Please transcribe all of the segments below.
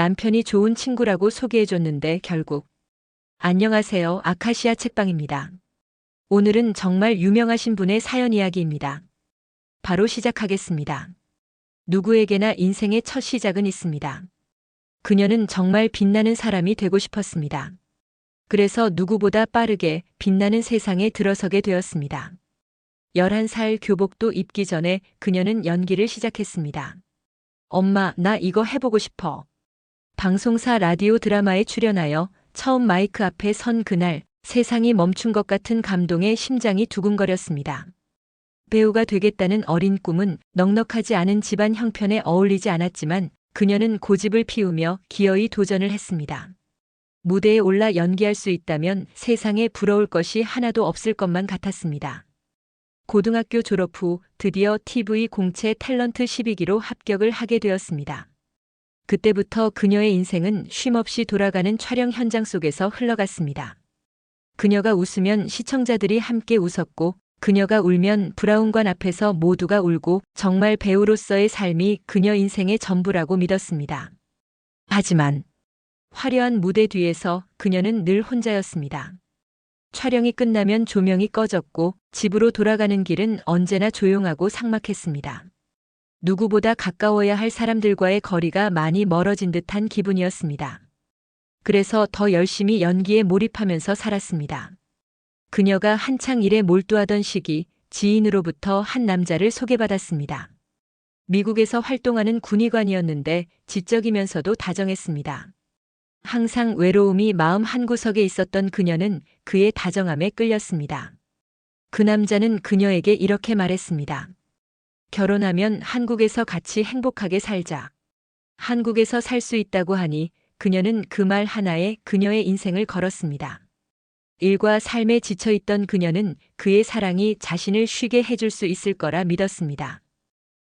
남편이 좋은 친구라고 소개해줬는데 결국. 안녕하세요. 아카시아 책방입니다. 오늘은 정말 유명하신 분의 사연 이야기입니다. 바로 시작하겠습니다. 누구에게나 인생의 첫 시작은 있습니다. 그녀는 정말 빛나는 사람이 되고 싶었습니다. 그래서 누구보다 빠르게 빛나는 세상에 들어서게 되었습니다. 11살 교복도 입기 전에 그녀는 연기를 시작했습니다. 엄마, 나 이거 해보고 싶어. 방송사 라디오 드라마에 출연하여 처음 마이크 앞에 선 그날 세상이 멈춘 것 같은 감동에 심장이 두근거렸습니다. 배우가 되겠다는 어린 꿈은 넉넉하지 않은 집안 형편에 어울리지 않았지만 그녀는 고집을 피우며 기어이 도전을 했습니다. 무대에 올라 연기할 수 있다면 세상에 부러울 것이 하나도 없을 것만 같았습니다. 고등학교 졸업 후 드디어 TV 공채 탤런트 12기로 합격을 하게 되었습니다. 그때부터 그녀의 인생은 쉼없이 돌아가는 촬영 현장 속에서 흘러갔습니다. 그녀가 웃으면 시청자들이 함께 웃었고 그녀가 울면 브라운관 앞에서 모두가 울고 정말 배우로서의 삶이 그녀 인생의 전부라고 믿었습니다. 하지만 화려한 무대 뒤에서 그녀는 늘 혼자였습니다. 촬영이 끝나면 조명이 꺼졌고 집으로 돌아가는 길은 언제나 조용하고 삭막했습니다. 누구보다 가까워야 할 사람들과의 거리가 많이 멀어진 듯한 기분이었습니다. 그래서 더 열심히 연기에 몰입하면서 살았습니다. 그녀가 한창 일에 몰두하던 시기 지인으로부터 한 남자를 소개받았습니다. 미국에서 활동하는 군의관이었는데 지적이면서도 다정했습니다. 항상 외로움이 마음 한구석에 있었던 그녀는 그의 다정함에 끌렸습니다. 그 남자는 그녀에게 이렇게 말했습니다. 결혼하면 한국에서 같이 행복하게 살자. 한국에서 살 수 있다고 하니 그녀는 그 말 하나에 그녀의 인생을 걸었습니다. 일과 삶에 지쳐있던 그녀는 그의 사랑이 자신을 쉬게 해줄 수 있을 거라 믿었습니다.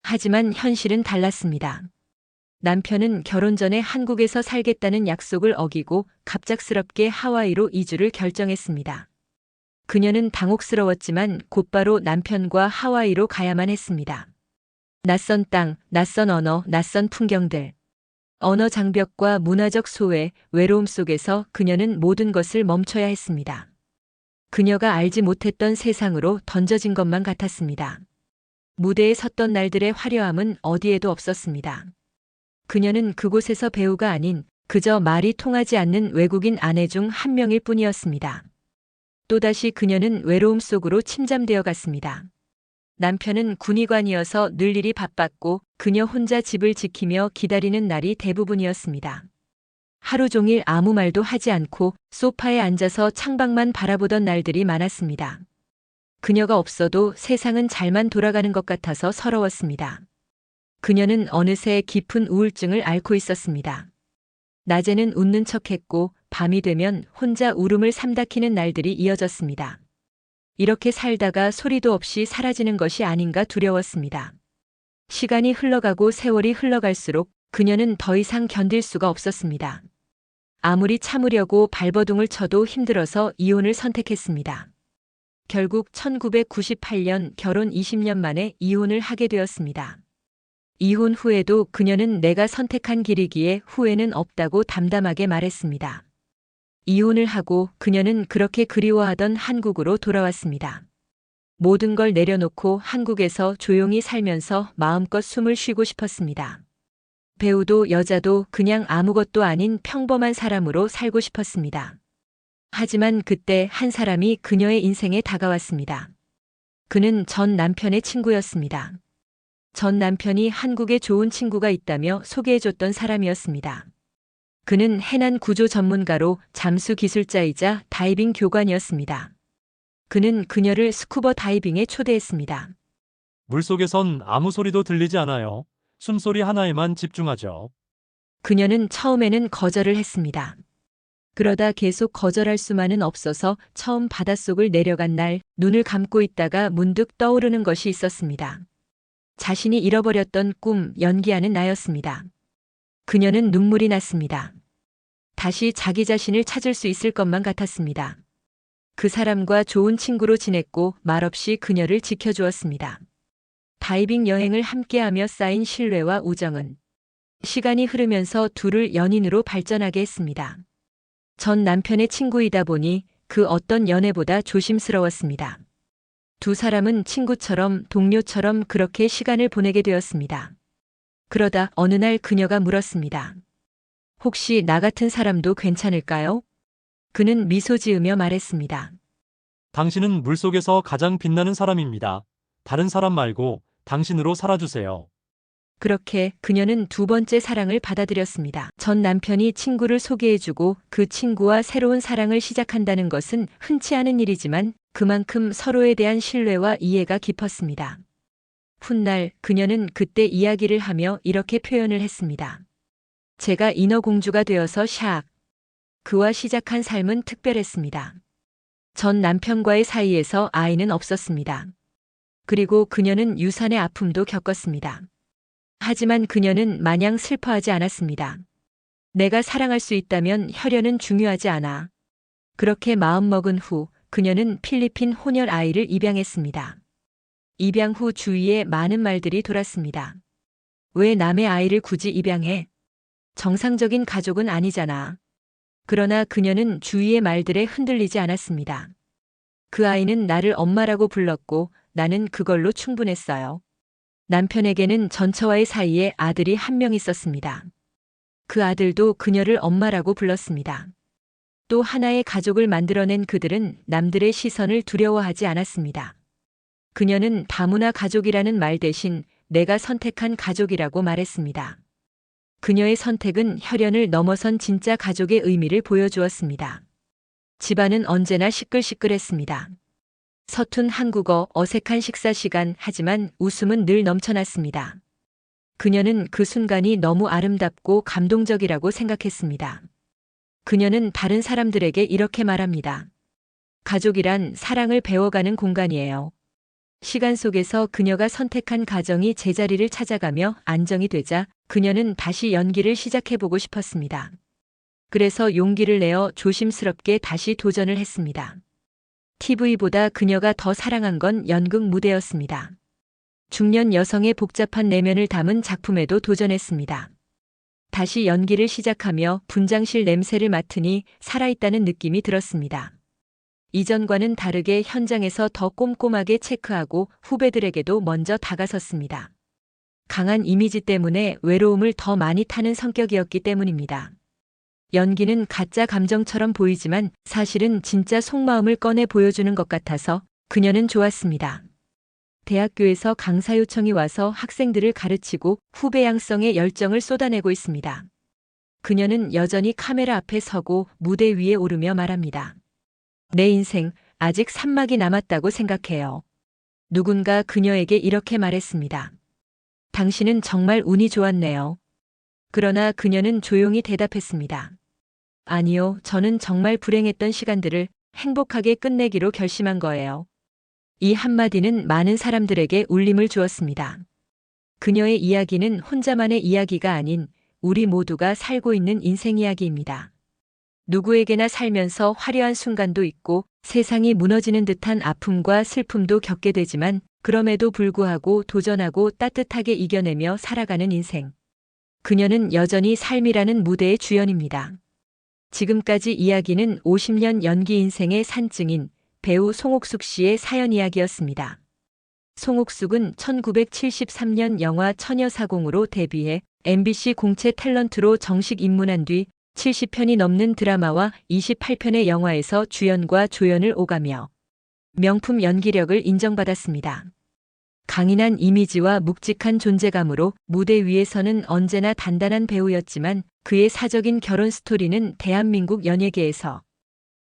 하지만 현실은 달랐습니다. 남편은 결혼 전에 한국에서 살겠다는 약속을 어기고 갑작스럽게 하와이로 이주를 결정했습니다. 그녀는 당혹스러웠지만 곧바로 남편과 하와이로 가야만 했습니다. 낯선 땅, 낯선 언어, 낯선 풍경들. 언어 장벽과 문화적 소외, 외로움 속에서 그녀는 모든 것을 멈춰야 했습니다. 그녀가 알지 못했던 세상으로 던져진 것만 같았습니다. 무대에 섰던 날들의 화려함은 어디에도 없었습니다. 그녀는 그곳에서 배우가 아닌 그저 말이 통하지 않는 외국인 아내 중 한 명일 뿐이었습니다. 또다시 그녀는 외로움 속으로 침잠되어 갔습니다. 남편은 군의관이어서 늘 일이 바빴고 그녀 혼자 집을 지키며 기다리는 날이 대부분이었습니다. 하루 종일 아무 말도 하지 않고 소파에 앉아서 창밖만 바라보던 날들이 많았습니다. 그녀가 없어도 세상은 잘만 돌아가는 것 같아서 서러웠습니다. 그녀는 어느새 깊은 우울증을 앓고 있었습니다. 낮에는 웃는 척했고 밤이 되면 혼자 울음을 삼다키는 날들이 이어졌습니다. 이렇게 살다가 소리도 없이 사라지는 것이 아닌가 두려웠습니다. 시간이 흘러가고 세월이 흘러갈수록 그녀는 더 이상 견딜 수가 없었습니다. 아무리 참으려고 발버둥을 쳐도 힘들어서 이혼을 선택했습니다. 결국 1998년 결혼 20년 만에 이혼을 하게 되었습니다. 이혼 후에도 그녀는 내가 선택한 길이기에 후회는 없다고 담담하게 말했습니다. 이혼을 하고 그녀는 그렇게 그리워하던 한국으로 돌아왔습니다. 모든 걸 내려놓고 한국에서 조용히 살면서 마음껏 숨을 쉬고 싶었습니다. 배우도 여자도 그냥 아무것도 아닌 평범한 사람으로 살고 싶었습니다. 하지만 그때 한 사람이 그녀의 인생에 다가왔습니다. 그는 전 남편의 친구였습니다. 전 남편이 한국에 좋은 친구가 있다며 소개해줬던 사람이었습니다. 그는 해난 구조 전문가로 잠수 기술자이자 다이빙 교관이었습니다. 그는 그녀를 스쿠버 다이빙에 초대했습니다. 물속에선 아무 소리도 들리지 않아요. 숨소리 하나에만 집중하죠. 그녀는 처음에는 거절을 했습니다. 그러다 계속 거절할 수만은 없어서 처음 바닷속을 내려간 날 눈을 감고 있다가 문득 떠오르는 것이 있었습니다. 자신이 잃어버렸던 꿈, 연기하는 나였습니다. 그녀는 눈물이 났습니다. 다시 자기 자신을 찾을 수 있을 것만 같았습니다. 그 사람과 좋은 친구로 지냈고 말없이 그녀를 지켜주었습니다. 다이빙 여행을 함께하며 쌓인 신뢰와 우정은 시간이 흐르면서 둘을 연인으로 발전하게 했습니다. 전 남편의 친구이다 보니 그 어떤 연애보다 조심스러웠습니다. 두 사람은 친구처럼 동료처럼 그렇게 시간을 보내게 되었습니다. 그러다 어느 날 그녀가 물었습니다. 혹시 나 같은 사람도 괜찮을까요? 그는 미소 지으며 말했습니다. 당신은 물속에서 가장 빛나는 사람입니다. 다른 사람 말고 당신으로 살아주세요. 그렇게 그녀는 두 번째 사랑을 받아들였습니다. 전 남편이 친구를 소개해주고 그 친구와 새로운 사랑을 시작한다는 것은 흔치 않은 일이지만 그만큼 서로에 대한 신뢰와 이해가 깊었습니다. 훗날 그녀는 그때 이야기를 하며 이렇게 표현을 했습니다. 제가 인어공주가 되어서 샥. 그와 시작한 삶은 특별했습니다. 전 남편과의 사이에서 아이는 없었습니다. 그리고 그녀는 유산의 아픔도 겪었습니다. 하지만 그녀는 마냥 슬퍼하지 않았습니다. 내가 사랑할 수 있다면 혈연은 중요하지 않아. 그렇게 마음먹은 후 그녀는 필리핀 혼혈 아이를 입양했습니다. 입양 후 주위에 많은 말들이 돌았습니다. 왜 남의 아이를 굳이 입양해? 정상적인 가족은 아니잖아. 그러나 그녀는 주위의 말들에 흔들리지 않았습니다. 그 아이는 나를 엄마라고 불렀고 나는 그걸로 충분했어요. 남편에게는 전처와의 사이에 아들이 한 명 있었습니다. 그 아들도 그녀를 엄마라고 불렀습니다. 또 하나의 가족을 만들어낸 그들은 남들의 시선을 두려워하지 않았습니다. 그녀는 다문화 가족이라는 말 대신 내가 선택한 가족이라고 말했습니다. 그녀의 선택은 혈연을 넘어선 진짜 가족의 의미를 보여주었습니다. 집안은 언제나 시끌시끌했습니다. 서툰 한국어, 어색한 식사 시간, 하지만 웃음은 늘 넘쳐났습니다. 그녀는 그 순간이 너무 아름답고 감동적이라고 생각했습니다. 그녀는 다른 사람들에게 이렇게 말합니다. 가족이란 사랑을 배워가는 공간이에요. 시간 속에서 그녀가 선택한 가정이 제자리를 찾아가며 안정이 되자 그녀는 다시 연기를 시작해보고 싶었습니다. 그래서 용기를 내어 조심스럽게 다시 도전을 했습니다. TV보다 그녀가 더 사랑한 건 연극 무대였습니다. 중년 여성의 복잡한 내면을 담은 작품에도 도전했습니다. 다시 연기를 시작하며 분장실 냄새를 맡으니 살아있다는 느낌이 들었습니다. 이전과는 다르게 현장에서 더 꼼꼼하게 체크하고 후배들에게도 먼저 다가섰습니다. 강한 이미지 때문에 외로움을 더 많이 타는 성격이었기 때문입니다. 연기는 가짜 감정처럼 보이지만 사실은 진짜 속마음을 꺼내 보여주는 것 같아서 그녀는 좋았습니다. 대학교에서 강사 요청이 와서 학생들을 가르치고 후배 양성에 열정을 쏟아내고 있습니다. 그녀는 여전히 카메라 앞에 서고 무대 위에 오르며 말합니다. 내 인생 아직 산막이 남았다고 생각해요. 누군가 그녀에게 이렇게 말했습니다. 당신은 정말 운이 좋았네요. 그러나 그녀는 조용히 대답했습니다. 아니요, 저는 정말 불행했던 시간들을 행복하게 끝내기로 결심한 거예요. 이 한마디는 많은 사람들에게 울림을 주었습니다. 그녀의 이야기는 혼자만의 이야기가 아닌 우리 모두가 살고 있는 인생 이야기입니다. 누구에게나 살면서 화려한 순간도 있고 세상이 무너지는 듯한 아픔과 슬픔도 겪게 되지만 그럼에도 불구하고 도전하고 따뜻하게 이겨내며 살아가는 인생. 그녀는 여전히 삶이라는 무대의 주연입니다. 지금까지 이야기는 50년 연기 인생의 산증인 배우 송옥숙 씨의 사연 이야기였습니다. 송옥숙은 1973년 영화 처녀사공으로 데뷔해 MBC 공채 탤런트로 정식 입문한 뒤 70편이 넘는 드라마와 28편의 영화에서 주연과 조연을 오가며 명품 연기력을 인정받았습니다. 강인한 이미지와 묵직한 존재감으로 무대 위에서는 언제나 단단한 배우였지만 그의 사적인 결혼 스토리는 대한민국 연예계에서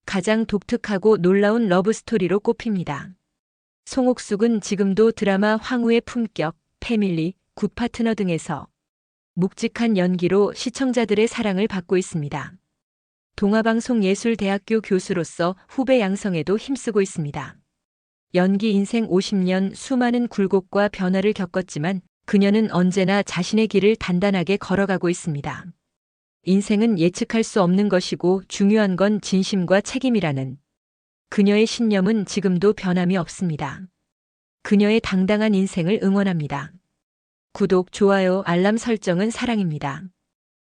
가장 독특하고 놀라운 러브 스토리로 꼽힙니다. 송옥숙은 지금도 드라마 황후의 품격, 패밀리, 굿파트너 등에서 묵직한 연기로 시청자들의 사랑을 받고 있습니다. 동아방송예술대학교 교수로서 후배 양성에도 힘쓰고 있습니다. 연기 인생 50년 수많은 굴곡과 변화를 겪었지만 그녀는 언제나 자신의 길을 단단하게 걸어가고 있습니다. 인생은 예측할 수 없는 것이고 중요한 건 진심과 책임이라는 그녀의 신념은 지금도 변함이 없습니다. 그녀의 당당한 인생을 응원합니다. 구독, 좋아요, 알람 설정은 사랑입니다.